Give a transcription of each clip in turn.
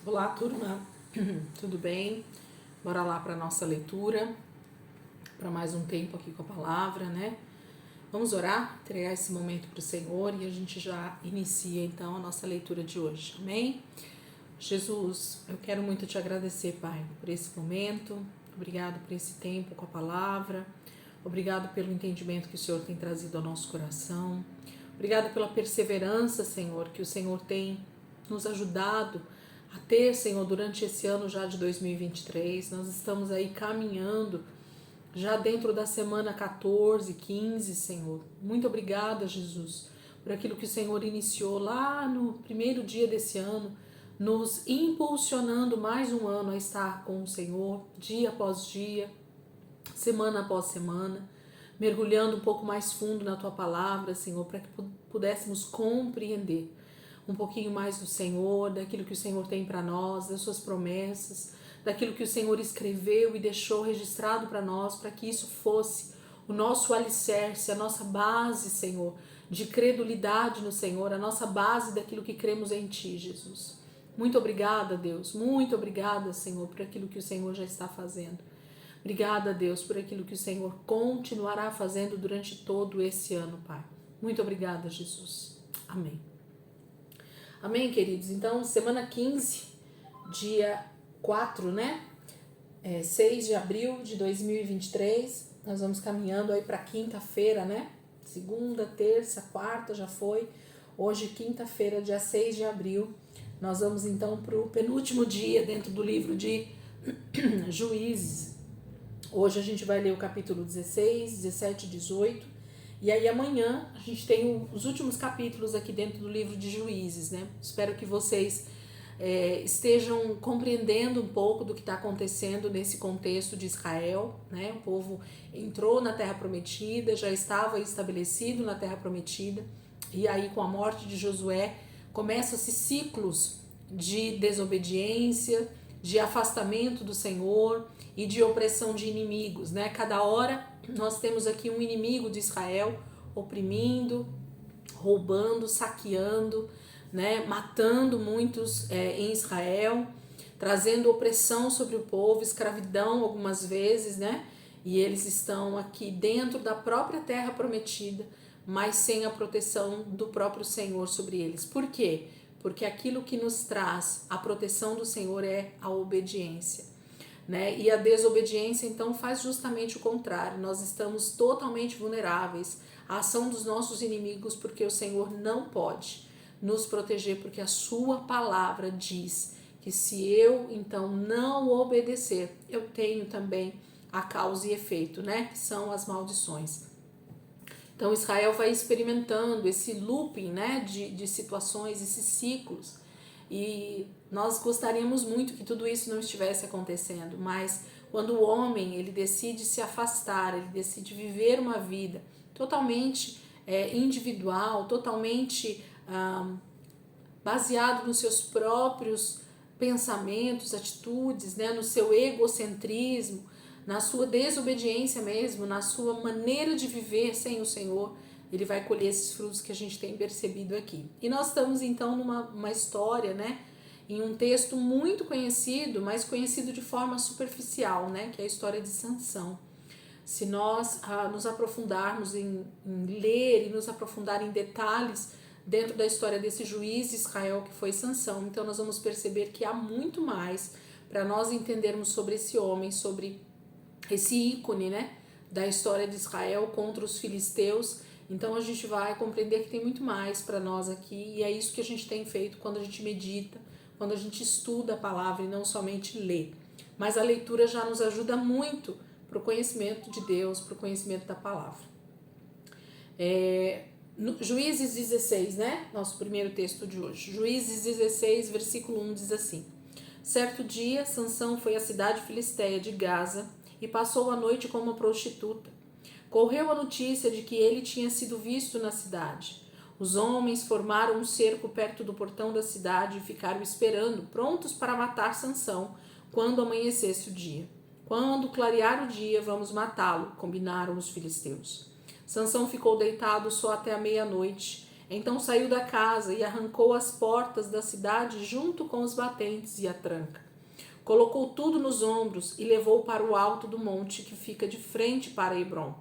Olá, turma, tudo bem? Bora lá para nossa leitura, para mais um tempo aqui com a palavra, né? Vamos orar, entregar esse momento para o Senhor e a gente já inicia então a nossa leitura de hoje, amém? Jesus, eu quero muito te agradecer, Pai, por esse momento, obrigado por esse tempo com a palavra, obrigado pelo entendimento que o Senhor tem trazido ao nosso coração, obrigado pela perseverança, Senhor, que o Senhor tem nos ajudado a ter, Senhor, durante esse ano já de 2023. Nós estamos aí caminhando já dentro da semana 14, 15, Senhor. Muito obrigada, Jesus, por aquilo que o Senhor iniciou lá no primeiro dia desse ano, nos impulsionando mais um ano a estar com o Senhor, dia após dia, semana após semana, mergulhando um pouco mais fundo na Tua palavra, Senhor, para que pudéssemos compreender um pouquinho mais do Senhor, daquilo que o Senhor tem para nós, das suas promessas, daquilo que o Senhor escreveu e deixou registrado para nós, para que isso fosse o nosso alicerce, a nossa base, Senhor, de credulidade no Senhor, a nossa base daquilo que cremos em Ti, Jesus. Muito obrigada, Deus, muito obrigada, Senhor, por aquilo que o Senhor já está fazendo. Obrigada, Deus, por aquilo que o Senhor continuará fazendo durante todo esse ano, Pai. Muito obrigada, Jesus. Amém. Amém, queridos? Então, semana 15, dia 4, né? 6 de abril de 2023. Nós vamos caminhando aí para quinta-feira, né? Segunda, terça, quarta já foi. Hoje, quinta-feira, dia 6 de abril. Nós vamos então para o penúltimo dia dentro do livro de Juízes. Hoje a gente vai ler o capítulo 16, 17 e 18. E aí amanhã a gente tem os últimos capítulos aqui dentro do livro de Juízes, né? Espero que vocês estejam compreendendo um pouco do que está acontecendo nesse contexto de Israel, né? O povo entrou na Terra Prometida, já estava estabelecido na Terra Prometida, e aí com a morte de Josué começam-se ciclos de desobediência, de afastamento do Senhor e de opressão de inimigos, né? Cada hora nós temos aqui um inimigo de Israel oprimindo, roubando, saqueando, né? Matando muitos em Israel, trazendo opressão sobre o povo, escravidão algumas vezes, né? E eles estão aqui dentro da própria terra prometida, mas sem a proteção do próprio Senhor sobre eles. Por quê? Porque aquilo que nos traz a proteção do Senhor é a obediência, né? E a desobediência então faz justamente o contrário. Nós estamos totalmente vulneráveis à ação dos nossos inimigos, porque o Senhor não pode nos proteger, porque a sua palavra diz que se eu então não obedecer, eu tenho também a causa e efeito, né? Que são as maldições. Então Israel vai experimentando esse looping, né, de situações, esses ciclos. E nós gostaríamos muito que tudo isso não estivesse acontecendo, mas quando o homem ele decide se afastar, ele decide viver uma vida totalmente individual, totalmente baseado nos seus próprios pensamentos, atitudes, né, no seu egocentrismo, na sua desobediência mesmo, na sua maneira de viver sem o Senhor, ele vai colher esses frutos que a gente tem percebido aqui. E nós estamos então numa história, né, em um texto muito conhecido, mas conhecido de forma superficial, né, que é a história de Sansão. Se nós nos aprofundarmos em ler e nos aprofundar em detalhes dentro da história desse juiz de Israel que foi Sansão, então nós vamos perceber que há muito mais para nós entendermos sobre esse homem, sobre esse ícone, né, da história de Israel contra os filisteus. Então a gente vai compreender que tem muito mais para nós aqui, e é isso que a gente tem feito quando a gente medita, quando a gente estuda a palavra e não somente lê. Mas a leitura já nos ajuda muito para o conhecimento de Deus, para o conhecimento da palavra. Juízes 16, né? Nosso primeiro texto de hoje. Juízes 16, versículo 1 diz assim: Certo dia, Sansão foi à cidade filisteia de Gaza e passou a noite com uma prostituta. Correu a notícia de que ele tinha sido visto na cidade. Os homens formaram um cerco perto do portão da cidade e ficaram esperando, prontos para matar Sansão quando amanhecesse o dia. Quando clarear o dia, vamos matá-lo, combinaram os filisteus. Sansão ficou deitado só até a meia-noite. Então saiu da casa e arrancou as portas da cidade junto com os batentes e a tranca. Colocou tudo nos ombros e levou para o alto do monte que fica de frente para Hebrom.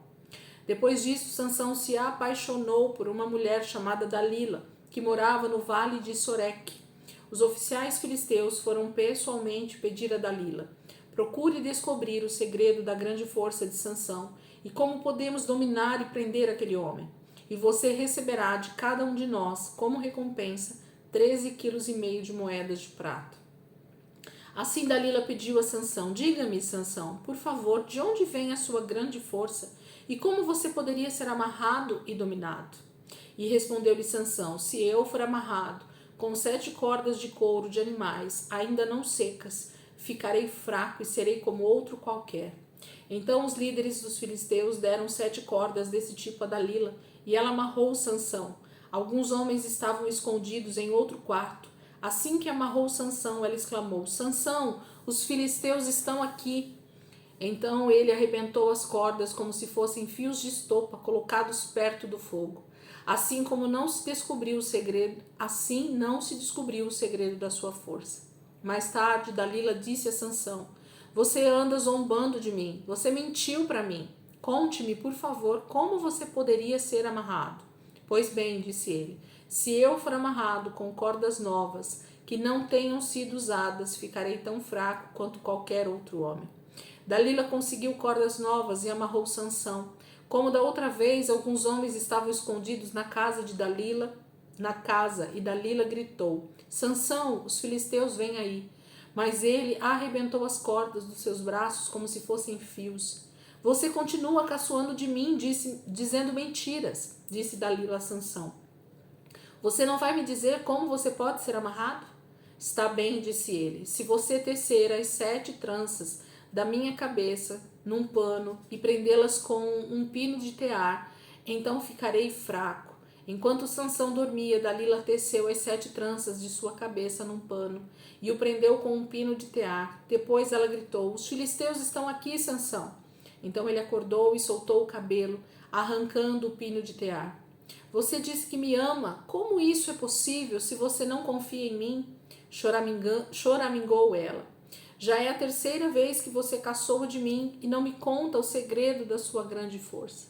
Depois disso, Sansão se apaixonou por uma mulher chamada Dalila, que morava no vale de Soreque. Os oficiais filisteus foram pessoalmente pedir a Dalila: procure descobrir o segredo da grande força de Sansão e como podemos dominar e prender aquele homem. E você receberá de cada um de nós, como recompensa, 13,5 kg de moedas de prata. Assim Dalila pediu a Sansão: diga-me, Sansão, por favor, de onde vem a sua grande força e como você poderia ser amarrado e dominado? E respondeu-lhe Sansão: se eu for amarrado com 7 cordas de couro de animais, ainda não secas, ficarei fraco e serei como outro qualquer. Então os líderes dos filisteus deram 7 cordas desse tipo a Dalila, e ela amarrou Sansão. Alguns homens estavam escondidos em outro quarto. Assim que amarrou Sansão, ela exclamou: Sansão, os filisteus estão aqui. Então ele arrebentou as cordas como se fossem fios de estopa colocados perto do fogo. Assim não se descobriu o segredo da sua força. Mais tarde, Dalila disse a Sansão: você anda zombando de mim, você mentiu para mim. Conte-me, por favor, como você poderia ser amarrado. Pois bem, disse ele, se eu for amarrado com cordas novas, que não tenham sido usadas, ficarei tão fraco quanto qualquer outro homem. Dalila conseguiu cordas novas e amarrou Sansão. Como da outra vez, alguns homens estavam escondidos na casa, e Dalila gritou: Sansão, os filisteus vêm aí. Mas ele arrebentou as cordas dos seus braços como se fossem fios. Você continua caçoando de mim, dizendo mentiras, disse Dalila a Sansão. Você não vai me dizer como você pode ser amarrado? Está bem, disse ele, se você tecer as 7 tranças da minha cabeça num pano e prendê-las com um pino de tear, então ficarei fraco. Enquanto Sansão dormia, Dalila teceu as 7 tranças de sua cabeça num pano e o prendeu com um pino de tear. Depois ela gritou: os filisteus estão aqui, Sansão. Então ele acordou e soltou o cabelo, arrancando o pino de tear. Você disse que me ama. Como isso é possível se você não confia em mim? Choramingou ela. Já é a 3ª vez que você caçoa de mim e não me conta o segredo da sua grande força.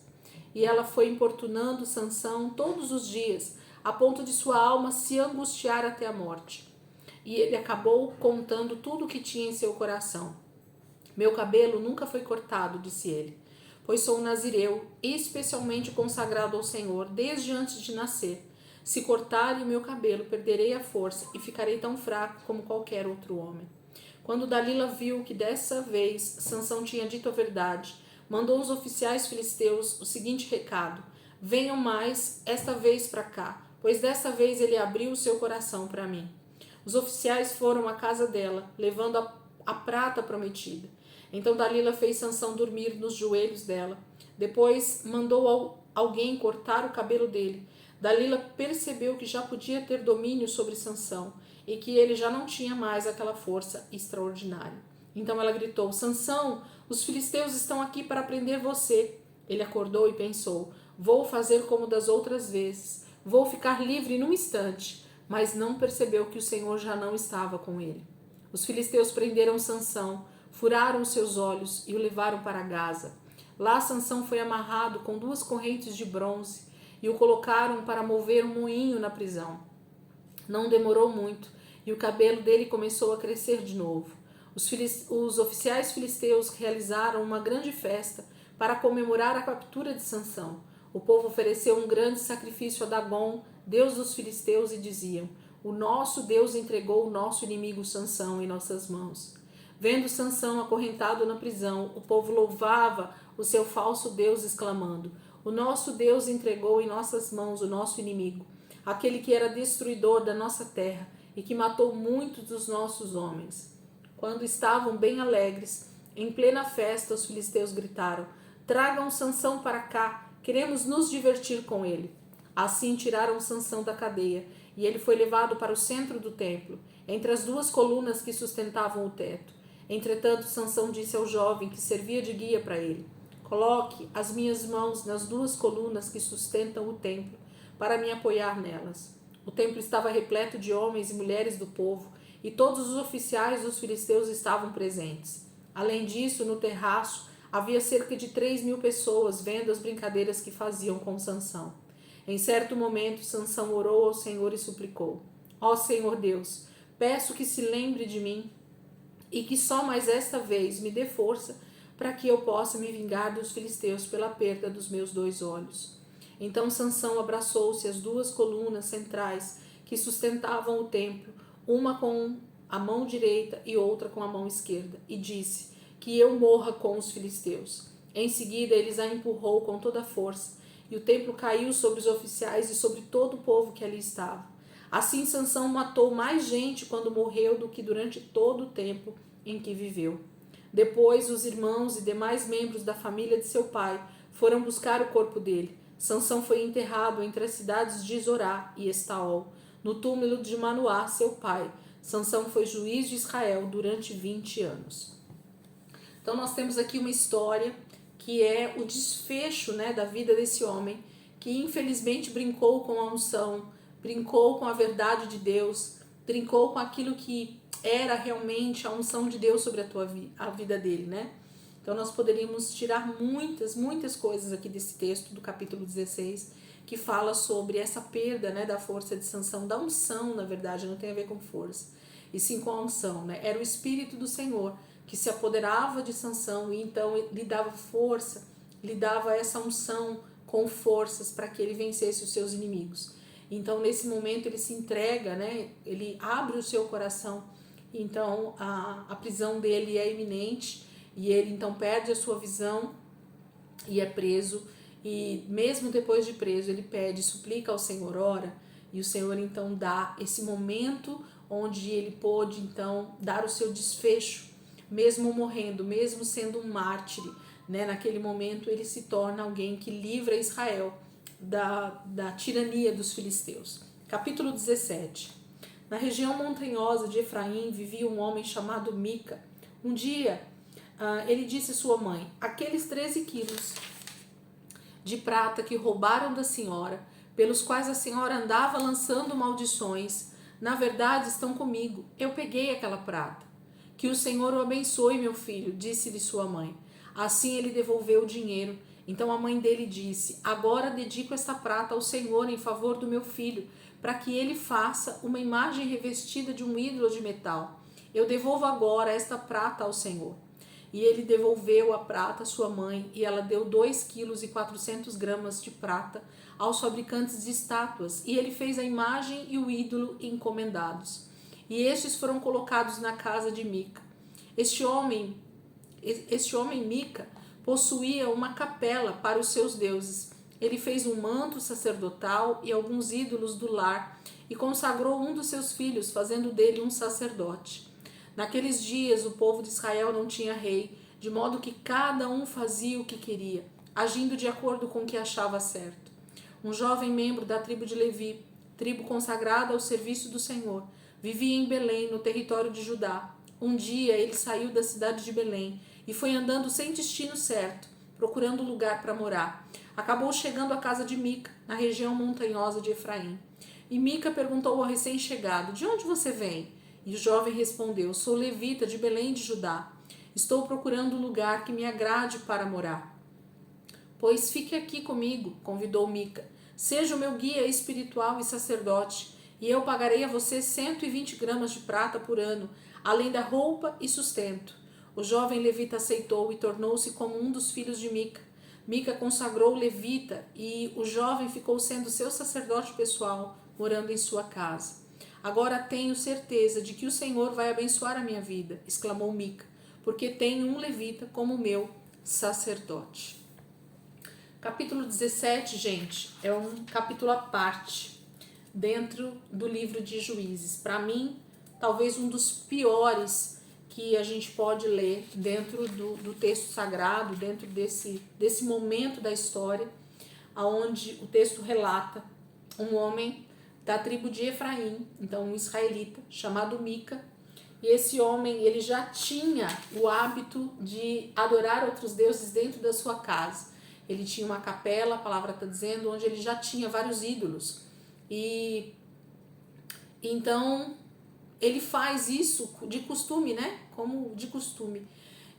E ela foi importunando Sansão todos os dias, a ponto de sua alma se angustiar até a morte. E ele acabou contando tudo o que tinha em seu coração. Meu cabelo nunca foi cortado, disse ele, pois sou um nazireu, especialmente consagrado ao Senhor desde antes de nascer. Se cortarem o meu cabelo, perderei a força e ficarei tão fraco como qualquer outro homem. Quando Dalila viu que dessa vez Sansão tinha dito a verdade, mandou os oficiais filisteus o seguinte recado: venham mais esta vez para cá, pois dessa vez ele abriu o seu coração para mim. Os oficiais foram à casa dela, levando a prata prometida. Então Dalila fez Sansão dormir nos joelhos dela. Depois mandou alguém cortar o cabelo dele. Dalila percebeu que já podia ter domínio sobre Sansão e que ele já não tinha mais aquela força extraordinária. Então ela gritou: Sansão, os filisteus estão aqui para prender você. Ele acordou e pensou: vou fazer como das outras vezes, vou ficar livre num instante. Mas não percebeu que o Senhor já não estava com ele. Os filisteus prenderam Sansão, furaram os seus olhos e o levaram para Gaza. Lá Sansão foi amarrado com 2 correntes de bronze e o colocaram para mover um moinho na prisão. Não demorou muito e o cabelo dele começou a crescer de novo. Os oficiais filisteus realizaram uma grande festa para comemorar a captura de Sansão. O povo ofereceu um grande sacrifício a Dagom, deus dos filisteus, e diziam: o nosso Deus entregou o nosso inimigo Sansão em nossas mãos. Vendo Sansão acorrentado na prisão, o povo louvava o seu falso Deus, exclamando: o nosso Deus entregou em nossas mãos o nosso inimigo, aquele que era destruidor da nossa terra e que matou muitos dos nossos homens. Quando estavam bem alegres, em plena festa, os filisteus gritaram: tragam Sansão para cá, queremos nos divertir com ele. Assim tiraram Sansão da cadeia e ele foi levado para o centro do templo, entre as 2 colunas que sustentavam o teto. Entretanto, Sansão disse ao jovem que servia de guia para ele: coloque as minhas mãos nas 2 colunas que sustentam o templo, para me apoiar nelas. O templo estava repleto de homens e mulheres do povo, e todos os oficiais dos filisteus estavam presentes. Além disso, no terraço havia cerca de 3.000 pessoas vendo as brincadeiras que faziam com Sansão. Em certo momento, Sansão orou ao Senhor e suplicou: Ó Senhor Deus, peço que se lembre de mim e que só mais esta vez me dê força para que eu possa me vingar dos filisteus pela perda dos meus 2 olhos. Então Sansão abraçou-se às 2 colunas centrais que sustentavam o templo, uma com a mão direita e outra com a mão esquerda, e disse: que eu morra com os filisteus. Em seguida, eles a empurrou com toda a força, e o templo caiu sobre os oficiais e sobre todo o povo que ali estava. Assim, Sansão matou mais gente quando morreu do que durante todo o tempo em que viveu. Depois, os irmãos e demais membros da família de seu pai foram buscar o corpo dele. Sansão foi enterrado entre as cidades de Zorá e Estaol, no túmulo de Manoá, seu pai. Sansão foi juiz de Israel durante 20 anos. Então nós temos aqui uma história que é o desfecho, né, da vida desse homem que infelizmente brincou com a unção, brincou com a verdade de Deus, brincou com aquilo que era realmente a unção de Deus sobre a vida dele, né? Então nós poderíamos tirar muitas coisas aqui desse texto do capítulo 16, que fala sobre essa perda, né, da força de Sansão, da unção, na verdade, não tem a ver com força, e sim com a unção, né? Era o Espírito do Senhor que se apoderava de Sansão e então lhe dava força, lhe dava essa unção com forças para que ele vencesse os seus inimigos. Então nesse momento ele se entrega, né? Ele abre o seu coração, então a prisão dele é iminente e ele então perde a sua visão e é preso, e mesmo depois de preso ele pede, suplica ao Senhor, ora, e o Senhor então dá esse momento onde ele pôde então dar o seu desfecho, mesmo morrendo, mesmo sendo um mártir, né? Naquele momento ele se torna alguém que livra Israel da tirania dos filisteus. Capítulo 17. Na região montanhosa de Efraim vivia um homem chamado Mica. Um dia ele disse à sua mãe: aqueles 13 quilos de prata que roubaram da senhora, pelos quais a senhora andava lançando maldições, na verdade estão comigo. Eu peguei aquela prata. Que o Senhor o abençoe, meu filho, disse-lhe sua mãe. Assim ele devolveu o dinheiro. Então a mãe dele disse: agora dedico esta prata ao Senhor em favor do meu filho, para que ele faça uma imagem revestida de um ídolo de metal. Eu devolvo agora esta prata ao Senhor. E ele devolveu a prata à sua mãe, e ela deu 2,4 kg de prata aos fabricantes de estátuas, e ele fez a imagem e o ídolo encomendados. E estes foram colocados na casa de Mica. Este homem Mica possuía uma capela para os seus deuses. Ele fez um manto sacerdotal e alguns ídolos do lar e consagrou um dos seus filhos, fazendo dele um sacerdote. Naqueles dias o povo de Israel não tinha rei, de modo que cada um fazia o que queria, agindo de acordo com o que achava certo. Um jovem membro da tribo de Levi, tribo consagrada ao serviço do Senhor, vivia em Belém, no território de Judá. Um dia ele saiu da cidade de Belém e foi andando sem destino certo, procurando lugar para morar. Acabou chegando à casa de Mica, na região montanhosa de Efraim. E Mica perguntou ao recém-chegado: de onde você vem? E o jovem respondeu: sou levita de Belém de Judá. Estou procurando um lugar que me agrade para morar. Pois fique aqui comigo, convidou Mica. Seja o meu guia espiritual e sacerdote, e eu pagarei a você 120 gramas de prata por ano, além da roupa e sustento. O jovem levita aceitou e tornou-se como um dos filhos de Mica. Mica consagrou o levita e o jovem ficou sendo seu sacerdote pessoal, morando em sua casa. Agora tenho certeza de que o Senhor vai abençoar a minha vida, exclamou Mica, porque tenho um levita como meu sacerdote. Capítulo 17, gente, é um capítulo à parte dentro do livro de Juízes. Para mim, talvez um dos piores que a gente pode ler dentro do texto sagrado, dentro desse momento da história, onde o texto relata um homem da tribo de Efraim, então um israelita, chamado Mica, e esse homem ele já tinha o hábito de adorar outros deuses dentro da sua casa. ele tinha uma capela, a palavra está dizendo, onde ele já tinha vários ídolos. E então ele faz isso de costume, né? Como de costume.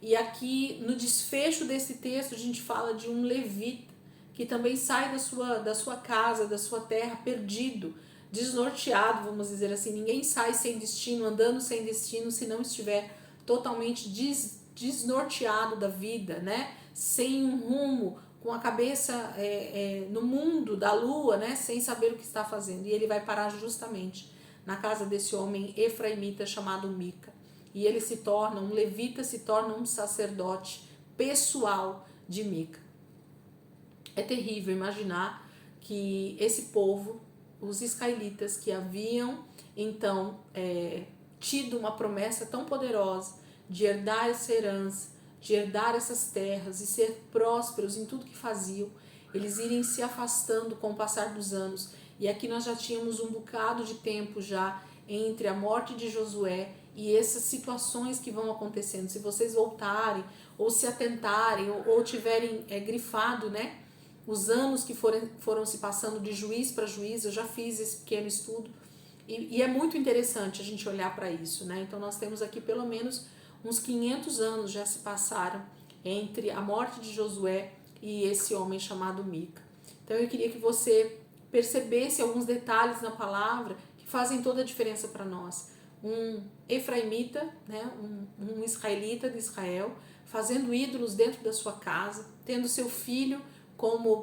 E aqui no desfecho desse texto a gente fala de um levita que também sai da sua casa, da sua terra, perdido, desnorteado, vamos dizer assim. Ninguém sai sem destino, andando sem destino, se não estiver totalmente desnorteado da vida, né? Sem um rumo, com a cabeça no mundo da lua, né? Sem saber o que está fazendo. E ele vai parar justamente na casa desse homem efraimita chamado Mica. E ele se torna, um levita se torna um sacerdote pessoal de Mica. É terrível imaginar que esse povo, os israelitas, que haviam então tido uma promessa tão poderosa de herdar essa herança, de herdar essas terras e ser prósperos em tudo que faziam, eles irem se afastando com o passar dos anos. E aqui nós já tínhamos um bocado de tempo já entre a morte de Josué e essas situações que vão acontecendo. Se vocês voltarem ou se atentarem ou tiverem grifado, né, os anos que foram se passando de juiz para juiz, eu já fiz esse pequeno estudo e é muito interessante a gente olhar para isso, né? Então nós temos aqui pelo menos uns 500 anos já se passaram entre a morte de Josué e esse homem chamado Mica. Então eu queria que você percebesse alguns detalhes na palavra que fazem toda a diferença para nós. Um efraimita, né, um israelita de Israel, fazendo ídolos dentro da sua casa, tendo seu filho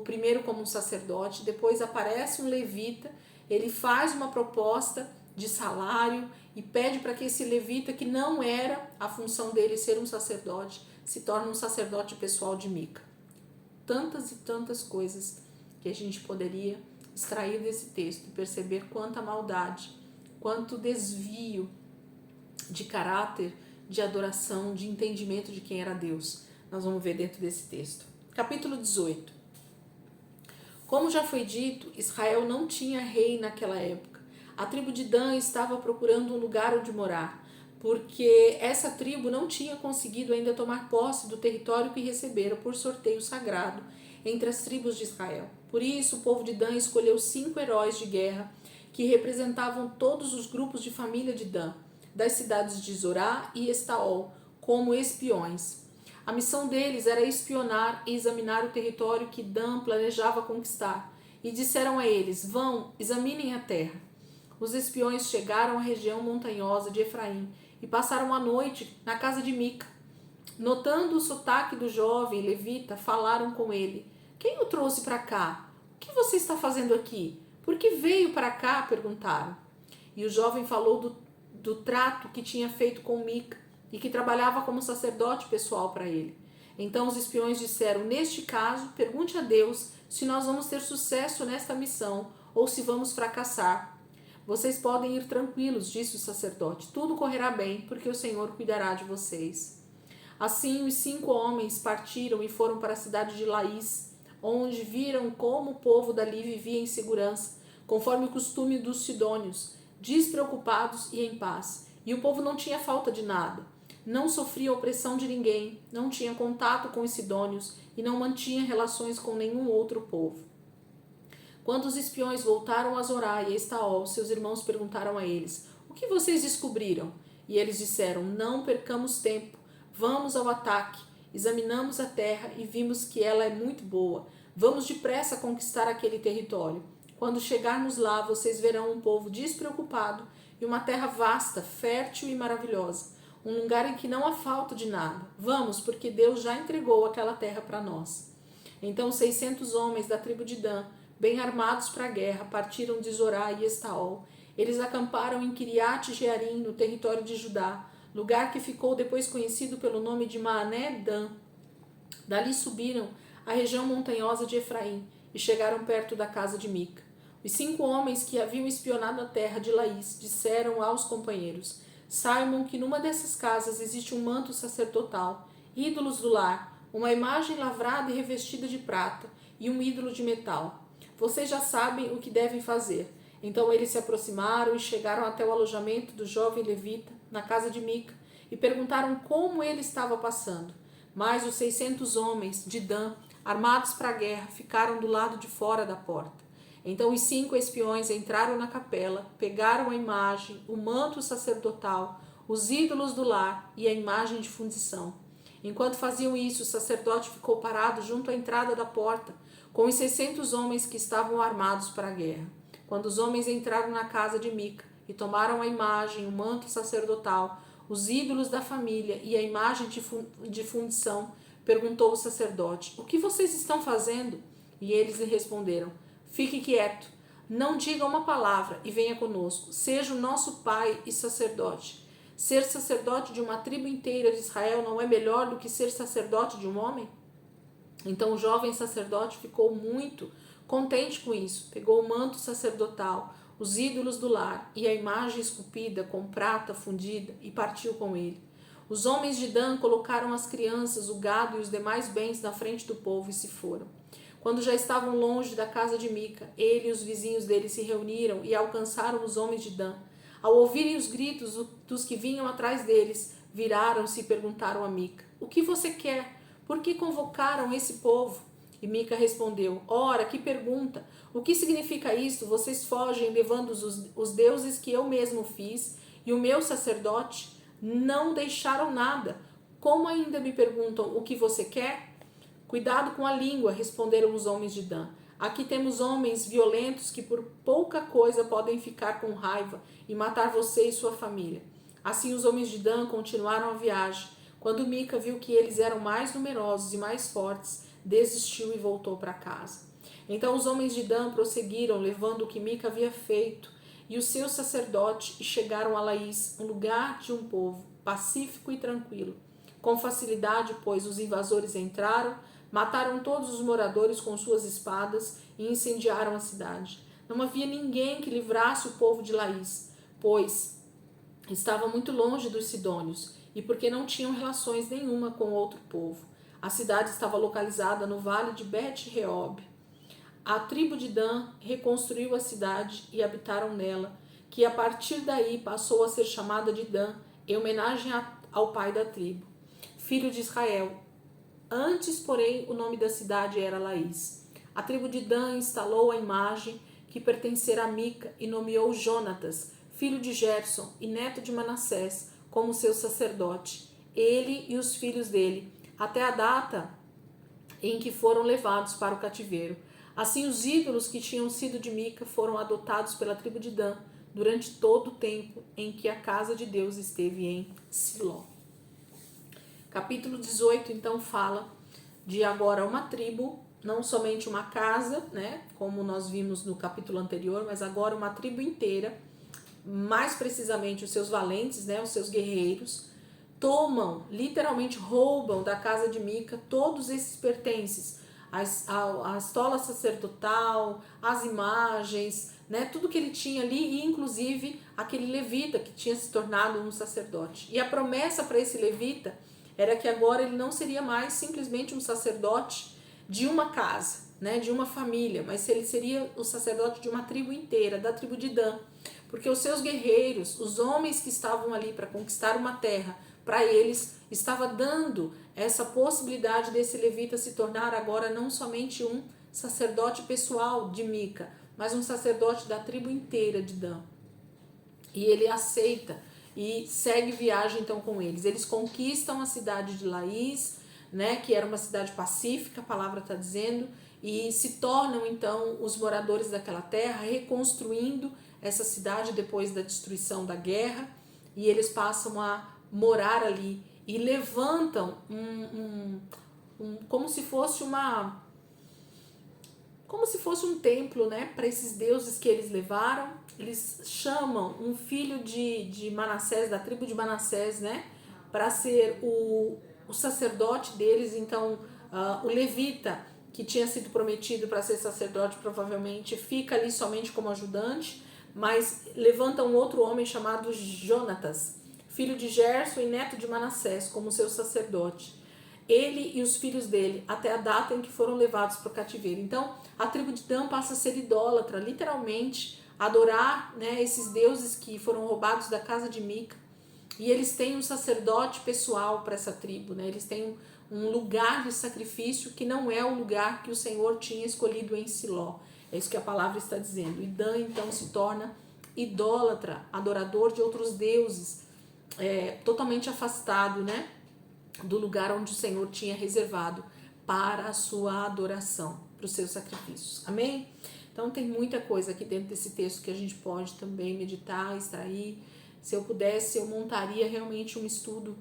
primeiro como um sacerdote, depois aparece um levita, ele faz uma proposta de salário e pede para que esse levita, que não era a função dele ser um sacerdote, se torne um sacerdote pessoal de Mica. Tantas e tantas coisas que a gente poderia extrair desse texto e perceber quanta maldade, quanto desvio de caráter, de adoração, de entendimento de quem era Deus. Nós vamos ver dentro desse texto. Capítulo 18. Como já foi dito, Israel não tinha rei naquela época. A tribo de Dan estava procurando um lugar onde morar, porque essa tribo não tinha conseguido ainda tomar posse do território que recebera por sorteio sagrado entre as tribos de Israel. Por isso, o povo de Dan escolheu 5 heróis de guerra que representavam todos os grupos de família de Dan, das cidades de Zorá e Estaol, como espiões. A missão deles era espionar e examinar o território que Dan planejava conquistar. E disseram a eles: vão, examinem a terra. Os espiões chegaram à região montanhosa de Efraim e passaram a noite na casa de Mica. Notando o sotaque do jovem levita, falaram com ele: quem o trouxe para cá? O que você está fazendo aqui? Por que veio para cá? Perguntaram. E o jovem falou do trato que tinha feito com Mica e que trabalhava como sacerdote pessoal para ele. Então os espiões disseram: neste caso, pergunte a Deus se nós vamos ter sucesso nesta missão ou se vamos fracassar. Vocês podem ir tranquilos, disse o sacerdote. Tudo correrá bem, porque o Senhor cuidará de vocês. Assim os 5 homens partiram e foram para a cidade de Laís, onde viram como o povo dali vivia em segurança, conforme o costume dos sidônios, despreocupados e em paz. E o povo não tinha falta de nada. Não sofria opressão de ninguém, não tinha contato com os sidônios e não mantinha relações com nenhum outro povo. Quando os espiões voltaram a Zorá e a Estaol, seus irmãos perguntaram a eles: o que vocês descobriram? E eles disseram: não percamos tempo, vamos ao ataque. Examinamos a terra e vimos que ela é muito boa. Vamos depressa conquistar aquele território. Quando chegarmos lá, vocês verão um povo despreocupado e uma terra vasta, fértil e maravilhosa. Um lugar em que não há falta de nada. Vamos, porque Deus já entregou aquela terra para nós. Então 600 homens da tribo de Dan, bem armados para a guerra, partiram de Zorá e Estaol. Eles acamparam em Kiriat Jearim, no território de Judá, lugar que ficou depois conhecido pelo nome de Maané Dan. Dali subiram à região montanhosa de Efraim e chegaram perto da casa de Mica. Os 5 homens que haviam espionado a terra de Laís disseram aos companheiros: saibam que numa dessas casas existe um manto sacerdotal, ídolos do lar, uma imagem lavrada e revestida de prata e um ídolo de metal. Vocês já sabem o que devem fazer. Então eles se aproximaram e chegaram até o alojamento do jovem levita, na casa de Mica, e perguntaram como ele estava passando. Mas os 600 homens de Dan armados para a guerra, ficaram do lado de fora da porta. Então os 5 espiões entraram na capela, pegaram a imagem, o manto sacerdotal, os ídolos do lar e a imagem de fundição. Enquanto faziam isso, o sacerdote ficou parado junto à entrada da porta, com os 600 homens que estavam armados para a guerra. Quando os homens entraram na casa de Mica e tomaram a imagem, o manto sacerdotal, os ídolos da família e a imagem de fundição, perguntou o sacerdote: "O que vocês estão fazendo?" E eles lhe responderam: "Fique quieto, não diga uma palavra e venha conosco. Seja o nosso pai e sacerdote. Ser sacerdote de uma tribo inteira de Israel não é melhor do que ser sacerdote de um homem?" Então o jovem sacerdote ficou muito contente com isso. Pegou o manto sacerdotal, os ídolos do lar e a imagem esculpida com prata fundida e partiu com ele. Os homens de Dan colocaram as crianças, o gado e os demais bens na frente do povo e se foram. Quando já estavam longe da casa de Mica, ele e os vizinhos dele se reuniram e alcançaram os homens de Dan. Ao ouvirem os gritos dos que vinham atrás deles, viraram-se e perguntaram a Mica: "O que você quer? Por que convocaram esse povo?" E Mica respondeu: "Ora, que pergunta! O que significa isto? Vocês fogem levando os deuses que eu mesmo fiz e o meu sacerdote? Não deixaram nada. Como ainda me perguntam o que você quer?" "Cuidado com a língua", responderam os homens de Dan. "Aqui temos homens violentos que por pouca coisa podem ficar com raiva e matar você e sua família." Assim os homens de Dan continuaram a viagem. Quando Mica viu que eles eram mais numerosos e mais fortes, desistiu e voltou para casa. Então os homens de Dan prosseguiram, levando o que Mica havia feito e o seu sacerdote, e chegaram a Laís, um lugar de um povo pacífico e tranquilo. Com facilidade, pois, os invasores entraram, mataram todos os moradores com suas espadas e incendiaram a cidade. Não havia ninguém que livrasse o povo de Laís, pois estava muito longe dos sidônios e porque não tinham relações nenhuma com outro povo. A cidade estava localizada no vale de Bet-Reob. A tribo de Dan reconstruiu a cidade e habitaram nela, que a partir daí passou a ser chamada de Dan, em homenagem ao pai da tribo, filho de Israel. Antes, porém, o nome da cidade era Laís. A tribo de Dan instalou a imagem que pertencera a Mica e nomeou Jonatas, filho de Gerson e neto de Manassés, como seu sacerdote, ele e os filhos dele, até a data em que foram levados para o cativeiro. Assim, os ídolos que tinham sido de Mica foram adotados pela tribo de Dan durante todo o tempo em que a casa de Deus esteve em Siló. Capítulo 18, então, fala de agora uma tribo, não somente uma casa, né, como nós vimos no capítulo anterior, mas agora uma tribo inteira, mais precisamente os seus valentes, né, os seus guerreiros, tomam, literalmente roubam da casa de Mica todos esses pertences, a estola sacerdotal, as imagens, né, tudo que ele tinha ali, e inclusive aquele levita que tinha se tornado um sacerdote. E a promessa para esse levita era que agora ele não seria mais simplesmente um sacerdote de uma casa, né, de uma família, mas ele seria o sacerdote de uma tribo inteira, da tribo de Dan, porque os seus guerreiros, os homens que estavam ali para conquistar uma terra, para eles estava dando essa possibilidade desse levita se tornar agora não somente um sacerdote pessoal de Mica, mas um sacerdote da tribo inteira de Dan. E ele aceita e segue viagem então com eles. Eles conquistam a cidade de Laís, né, que era uma cidade pacífica, a palavra está dizendo, e se tornam então os moradores daquela terra, reconstruindo essa cidade depois da destruição da guerra, e eles passam a morar ali e levantam como se fosse um templo, né, para esses deuses que eles levaram. Eles chamam um filho de Manassés, da tribo de Manassés, né, para ser o sacerdote deles. Então o levita, que tinha sido prometido para ser sacerdote, provavelmente fica ali somente como ajudante, mas levanta um outro homem chamado Jonatas, filho de Gerson e neto de Manassés, como seu sacerdote. Ele e os filhos dele, até a data em que foram levados para o cativeiro. Então, a tribo de Dan passa a ser idólatra, literalmente, adorar, né, esses deuses que foram roubados da casa de Mica, E eles têm um sacerdote pessoal para essa tribo, né? Eles têm um lugar de sacrifício que não é o lugar que o Senhor tinha escolhido em Siló. É isso que a palavra está dizendo. E Dan então se torna idólatra, adorador de outros deuses, totalmente afastado, né, do lugar onde o Senhor tinha reservado para a sua adoração, para os seus sacrifícios. Amém? Então tem muita coisa aqui dentro desse texto que a gente pode também meditar, extrair. Se eu pudesse, eu montaria realmente um estudo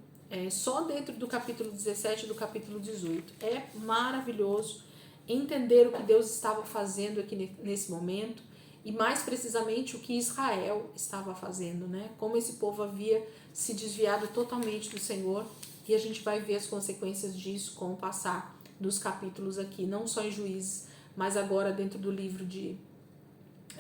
só dentro do capítulo 17 e do capítulo 18. É maravilhoso entender o que Deus estava fazendo aqui nesse momento e mais precisamente o que Israel estava fazendo, né? Como esse povo havia se desviado totalmente do Senhor, e a gente vai ver as consequências disso com o passar dos capítulos aqui, não só em Juízes, mas agora dentro do livro de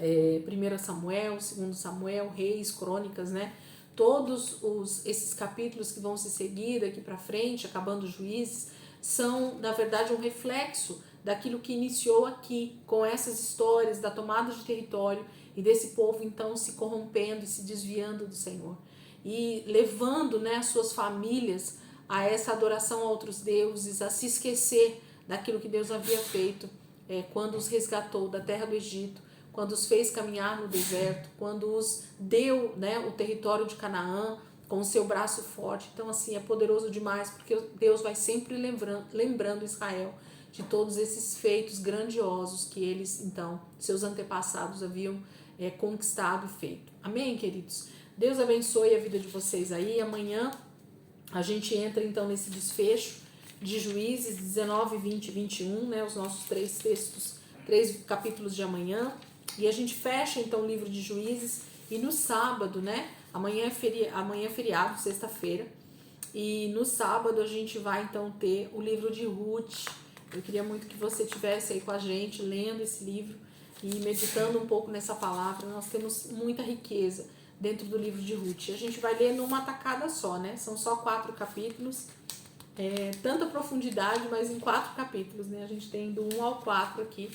1 Samuel, 2 Samuel, Reis, Crônicas, né? Todos esses capítulos que vão se seguir daqui para frente, acabando Juízes, são, na verdade, um reflexo daquilo que iniciou aqui, com essas histórias da tomada de território e desse povo, então, se corrompendo e se desviando do Senhor. E levando, né, as suas famílias a essa adoração a outros deuses, a se esquecer daquilo que Deus havia feito quando os resgatou da terra do Egito, quando os fez caminhar no deserto, quando os deu, né, o território de Canaã com o seu braço forte. Então, assim, é poderoso demais, porque Deus vai sempre lembrando Israel de todos esses feitos grandiosos que eles, então, seus antepassados haviam conquistado e feito. Amém, queridos? Deus abençoe a vida de vocês aí. Amanhã a gente entra, então, nesse desfecho de Juízes 19, 20 e 21, né, os nossos 3 textos, 3 capítulos de amanhã. E a gente fecha, então, o livro de Juízes. E no sábado, né, amanhã é feriado, sexta-feira. E no sábado a gente vai, então, ter o livro de Ruth. Eu queria muito que você estivesse aí com a gente, lendo esse livro e meditando um pouco nessa palavra. Nós temos muita riqueza dentro do livro de Ruth. A gente vai ler numa tacada só, né? São só 4 capítulos. Tanta profundidade, mas em 4 capítulos, né? A gente tem do 1 ao 4 aqui.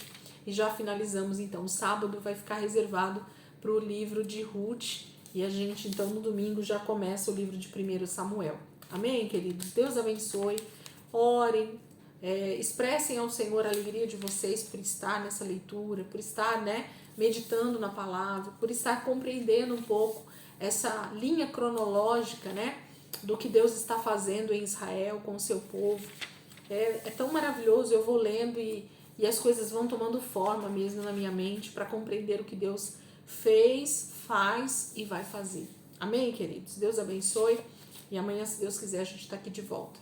E já finalizamos, então. O sábado vai ficar reservado para o livro de Ruth. E a gente, então, no domingo já começa o livro de 1 Samuel. Amém, queridos? Deus abençoe. Orem. Expressem ao Senhor a alegria de vocês por estar nessa leitura, por estar, né, meditando na palavra, por estar compreendendo um pouco essa linha cronológica, né, do que Deus está fazendo em Israel com o seu povo. É tão maravilhoso, eu vou lendo e as coisas vão tomando forma mesmo na minha mente para compreender o que Deus fez, faz e vai fazer. Amém, queridos? Deus abençoe e amanhã, se Deus quiser, a gente está aqui de volta.